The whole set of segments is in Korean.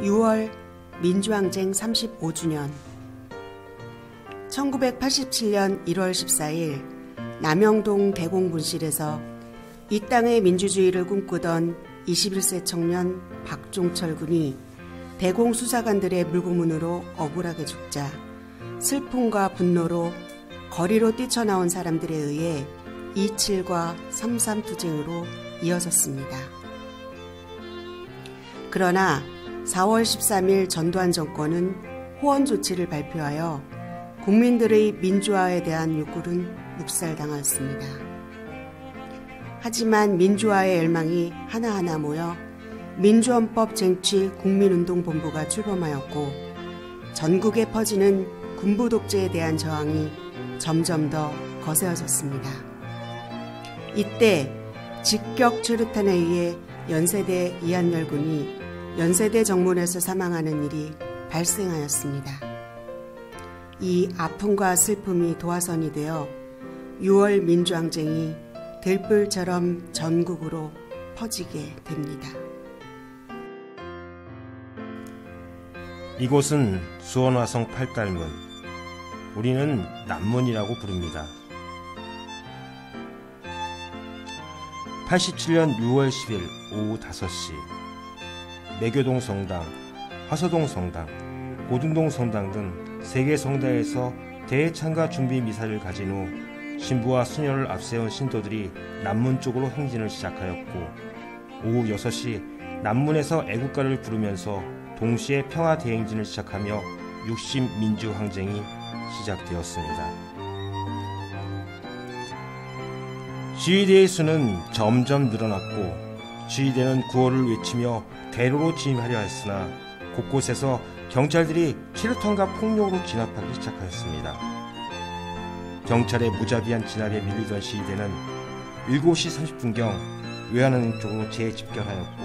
6월 민주항쟁 35주년 1987년 1월 14일 남영동 대공분실에서 이 땅의 민주주의를 꿈꾸던 21세 청년 박종철 군이 대공수사관들의 물고문으로 억울하게 죽자 슬픔과 분노로 거리로 뛰쳐나온 사람들에 의해 27과 33 투쟁으로 이어졌습니다. 그러나 4월 13일 전두환 정권은 호원 조치를 발표하여 국민들의 민주화에 대한 욕구는 묵살당하였습니다. 하지만 민주화의 열망이 하나하나 모여 민주헌법 쟁취 국민운동본부가 출범하였고 전국에 퍼지는 군부 독재에 대한 저항이 점점 더 거세어졌습니다. 이때 직격 최루탄에 의해 연세대 이한열 군이 연세대 정문에서 사망하는 일이 발생하였습니다. 이 아픔과 슬픔이 도화선이 되어 6월 민주항쟁이 들불처럼 전국으로 퍼지게 됩니다. 이곳은 수원화성 8달문, 우리는 남문이라고 부릅니다. 87년 6월 10일 오후 5시 매교동 성당, 화서동 성당, 고등동 성당 등 3개 성당에서 대참가 준비 미사를 가진 후 신부와 수녀를 앞세운 신도들이 남문 쪽으로 행진을 시작하였고 오후 6시 남문에서 애국가를 부르면서 동시에 평화 대행진을 시작하며 6심 민주항쟁이 시작되었습니다. 지휘대의 수는 점점 늘어났고 지휘대는 구호를 외치며 대로로 진입하려 했으나 곳곳에서 경찰들이 최루탄과 폭력으로 진압하기 시작하였습니다. 경찰의 무자비한 진압에 밀리던 시위대는 7시 30분경 외환은행 쪽으로 재집결하였고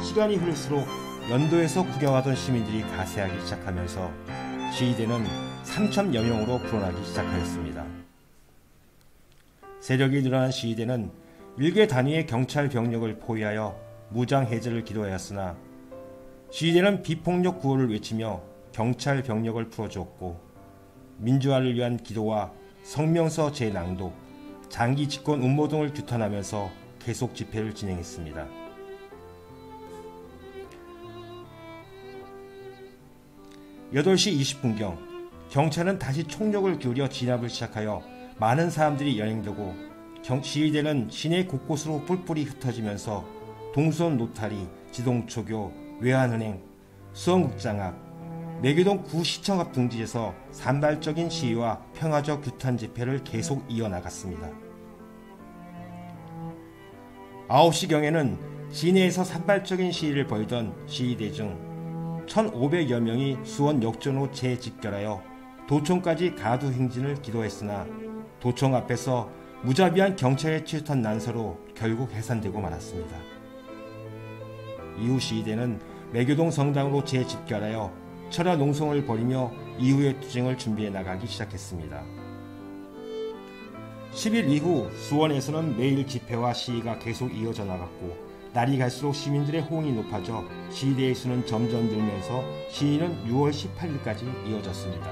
시간이 흐를수록 연도에서 구경하던 시민들이 가세하기 시작하면서 시위대는 3,000여 명으로 불어나기 시작하였습니다. 세력이 늘어난 시위대는 일개 단위의 경찰 병력을 포위하여 무장 해제를 기도하였으나 시위대는 비폭력 구호를 외치며 경찰 병력을 풀어주었고 민주화를 위한 기도와 성명서 재낭독, 장기 집권 음모 등을 규탄하면서 계속 집회를 진행했습니다. 8시 20분경 경찰은 다시 총력을 기울여 진압을 시작하여 많은 사람들이 연행되고 시위대는 시내 곳곳으로 뿔뿔이 흩어지면서 동수원 노타리, 지동초교, 외환은행, 수원극장 앞, 매교동 구시청 앞 등지에서 산발적인 시위와 평화적 규탄 집회를 계속 이어나갔습니다. 9시경에는 시내에서 산발적인 시위를 벌이던 시위대 중 1,500여 명이 수원 역전으로 재집결하여 도청까지 가두 행진을 기도했으나 도청 앞에서 무자비한 경찰의 최루탄 난사로 결국 해산되고 말았습니다. 이후 시위대는 매교동 성당으로 재집결하여 철야 농성을 벌이며 이후의 투쟁을 준비해 나가기 시작했습니다. 10일 이후 수원에서는 매일 집회와 시위가 계속 이어져 나갔고 날이 갈수록 시민들의 호응이 높아져 시위대의 수는 점점 늘면서 시위는 6월 18일까지 이어졌습니다.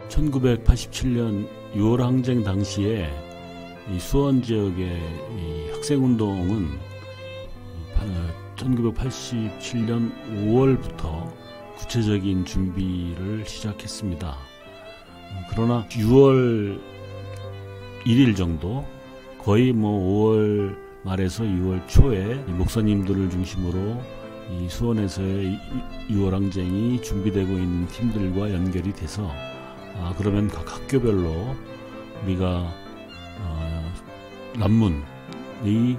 1987년 6월 항쟁 당시에 이 수원 지역의 이 학생운동은 1987년 5월부터 구체적인 준비를 시작했습니다. 그러나 6월 1일 정도 거의 5월 말에서 6월 초에 목사님들을 중심으로 이 수원에서의 6월 항쟁이 준비되고 있는 팀들과 연결이 돼서 그러면 각 학교별로 우리가 남문의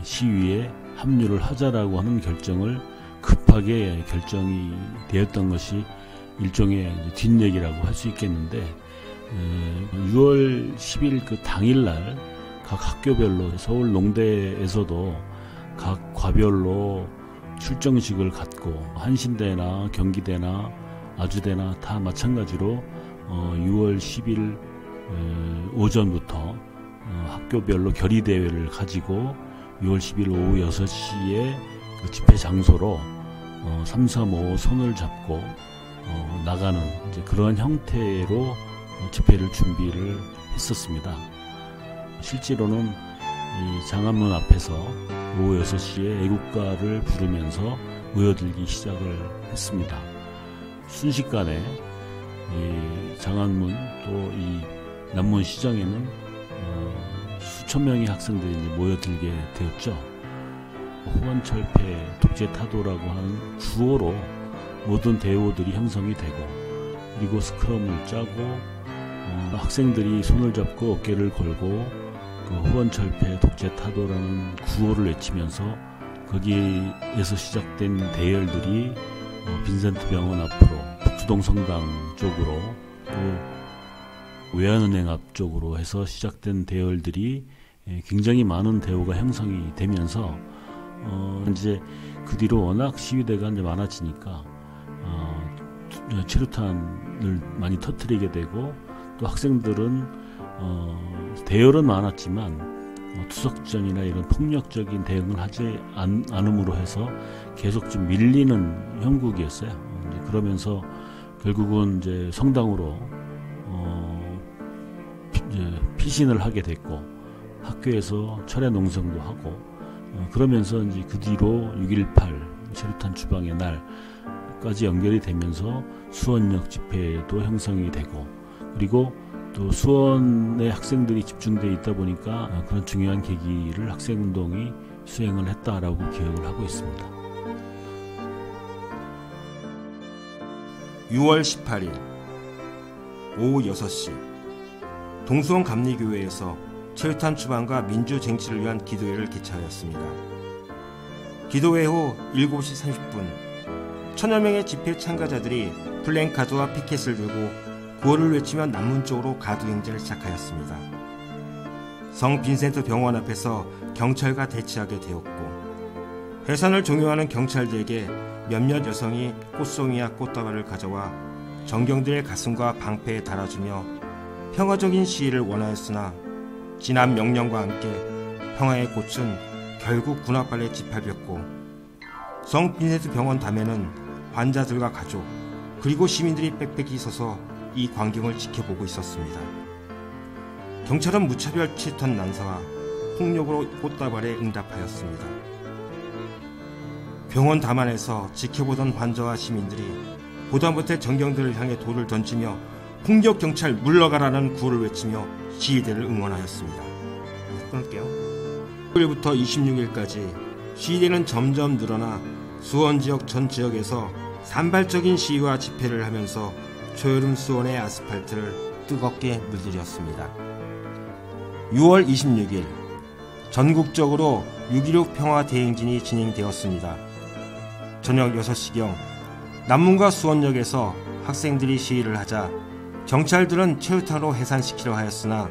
시위에 합류를 하자라고 하는 결정을 급하게 결정이 되었던 것이 일종의 뒷얘기라고 할 수 있겠는데 6월 10일 그 당일날 각 학교별로 서울 농대에서도 각 과별로 출정식을 갖고 한신대나 경기대나 아주대나 다 마찬가지로 6월 10일 오전부터 학교별로 결의대회를 가지고 6월 10일 오후 6시에 그 집회 장소로 335 손을 잡고 나가는 이제 그러한 형태로 집회를 준비를 했었습니다. 실제로는 이 장안문 앞에서 오후 6시에 애국가를 부르면서 모여들기 시작을 했습니다. 순식간에 이 장안문 또 이 남문시장에는 수천 명의 학생들이 이제 모여들게 되었죠. 후원철폐 독재타도라고 하는 구호로 모든 대호들이 형성이 되고, 그리고 스크럼을 짜고 학생들이 손을 잡고 어깨를 걸고 그 후원철폐 독재타도라는 구호를 외치면서 거기에서 시작된 대열들이 빈센트 병원 앞으로, 북수동 성당 쪽으로, 또 외환은행 앞쪽으로 해서 시작된 대열들이 굉장히 많은 대호가 형성이 되면서 이제 그 뒤로 워낙 시위대가 이제 많아지니까 최루탄을 많이 터뜨리게 되고, 또 학생들은 대열은 많았지만 투석전이나 이런 폭력적인 대응을 하지 않음으로 해서 계속 좀 밀리는 형국이었어요. 이제 그러면서 결국은 이제 성당으로 피신을 하게 됐고, 학교에서 철야 농성도 하고, 그러면서 이제 그 뒤로 6.18 최루탄 추방의 날까지 연결이 되면서 수원역 집회도 형성이 되고, 그리고 또 수원에 학생들이 집중되어 있다 보니까 그런 중요한 계기를 학생운동이 수행을 했다라고 기억을 하고 있습니다. 6월 18일 오후 6시 동수원 감리교회에서 최루탄 추방과 민주쟁취를 위한 기도회를 개최하였습니다. 기도회 후 7시 30분 천여 명의 집회 참가자들이 플랜카드와 피켓을 들고 구호를 외치며 남문 쪽으로 가두 행진을 시작하였습니다. 성 빈센트 병원 앞에서 경찰과 대치하게 되었고, 해산을 종용하는 경찰들에게 몇몇 여성이 꽃송이와 꽃다발을 가져와 정경들의 가슴과 방패에 달아주며 평화적인 시위를 원하였으나 진압 명령과 함께 평화의 꽃은 결국 군합발에 짓밟혔고, 성 빈센트 병원 담에는 환자들과 가족 그리고 시민들이 빽빽이 서서 이 광경을 지켜보고 있었습니다. 경찰은 무차별 치탄 난사와 폭력으로 꽃다발에 응답하였습니다. 병원 담안에서 지켜보던 환자와 시민들이 보다 못해 정경들을 향해 돌을 던지며 공격 경찰 물러가라는 구호를 외치며 시위대를 응원하였습니다. 끊을게요. 9일부터 26일까지 시위대는 점점 늘어나 수원 지역 전 지역에서 산발적인 시위와 집회를 하면서 초여름 수원의 아스팔트를 뜨겁게 물들였습니다. 6월 26일 전국적으로 6.16 평화 대행진이 진행되었습니다. 저녁 6시경 남문과 수원역에서 학생들이 시위를 하자 경찰들은 최루탄으로 해산시키려 하였으나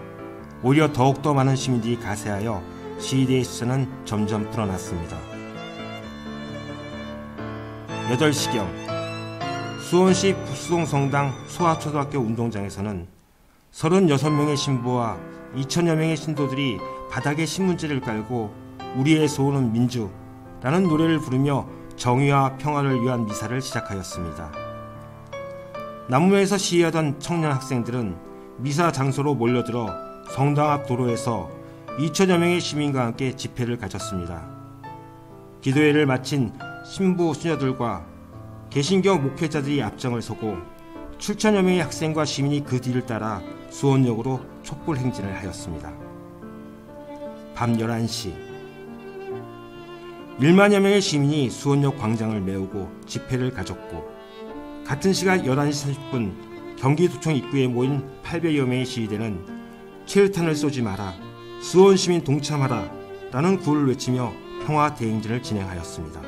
오히려 더욱더 많은 시민들이 가세하여 시위대의 수세는 점점 불어났습니다. 8시경 수원시 북수동 성당 소아초등학교 운동장에서는 36명의 신부와 2천여 명의 신도들이 바닥에 신문지를 깔고 우리의 소원은 민주라는 노래를 부르며 정의와 평화를 위한 미사를 시작하였습니다. 남문에서 시위하던 청년 학생들은 미사 장소로 몰려들어 성당 앞 도로에서 2천여 명의 시민과 함께 집회를 가졌습니다. 기도회를 마친 신부 수녀들과 개신교 목회자들이 앞장을 서고 7천여 명의 학생과 시민이 그 뒤를 따라 수원역으로 촛불 행진을 하였습니다. 밤 11시 1만여 명의 시민이 수원역 광장을 메우고 집회를 가졌고, 같은 시간 11시 30분 경기도청 입구에 모인 800여 명의 시위대는 최루탄을 쏘지 마라, 수원 시민 동참하라 라는 구호를 외치며 평화 대행진을 진행하였습니다.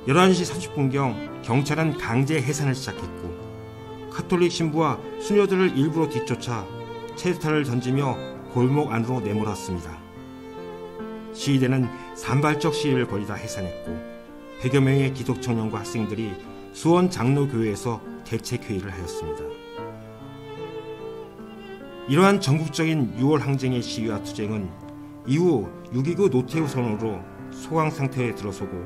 11시 30분경 경찰은 강제 해산을 시작했고, 카톨릭 신부와 수녀들을 일부러 뒤쫓아 최루탄을 던지며 골목 안으로 내몰았습니다. 시위대는 산발적 시위를 벌이다 해산했고, 100여 명의 기독 청년과 학생들이 수원 장로교회에서 대책회의를 하였습니다. 이러한 전국적인 6월 항쟁의 시위와 투쟁은 이후 6.29 노태우 선언으로 소강 상태에 들어서고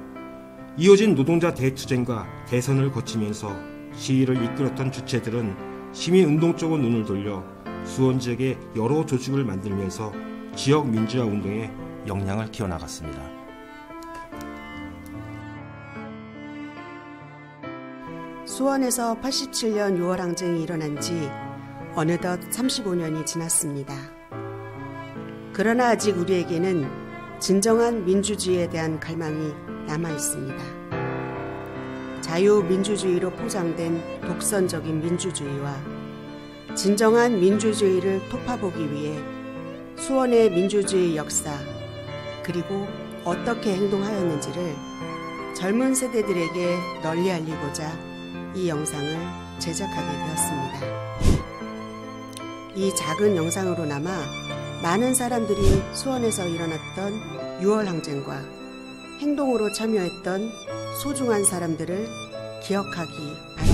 이어진 노동자 대투쟁과 대선을 거치면서 시위를 이끌었던 주체들은 시민운동 쪽으로 눈을 돌려 수원 지역에 여러 조직을 만들면서 지역 민주화 운동에 역량을 키워나갔습니다. 수원에서 87년 6월 항쟁이 일어난 지 어느덧 35년이 지났습니다. 그러나 아직 우리에게는 진정한 민주주의에 대한 갈망이 남아 있습니다. 자유민주주의로 포장된 독선적인 민주주의와 진정한 민주주의를 토파보기 위해 수원의 민주주의 역사 그리고 어떻게 행동하였는지를 젊은 세대들에게 널리 알리고자 이 영상을 제작하게 되었습니다. 이 작은 영상으로나마 많은 사람들이 수원에서 일어났던 6월 항쟁과 행동으로 참여했던 소중한 사람들을 기억하기 바랍니다.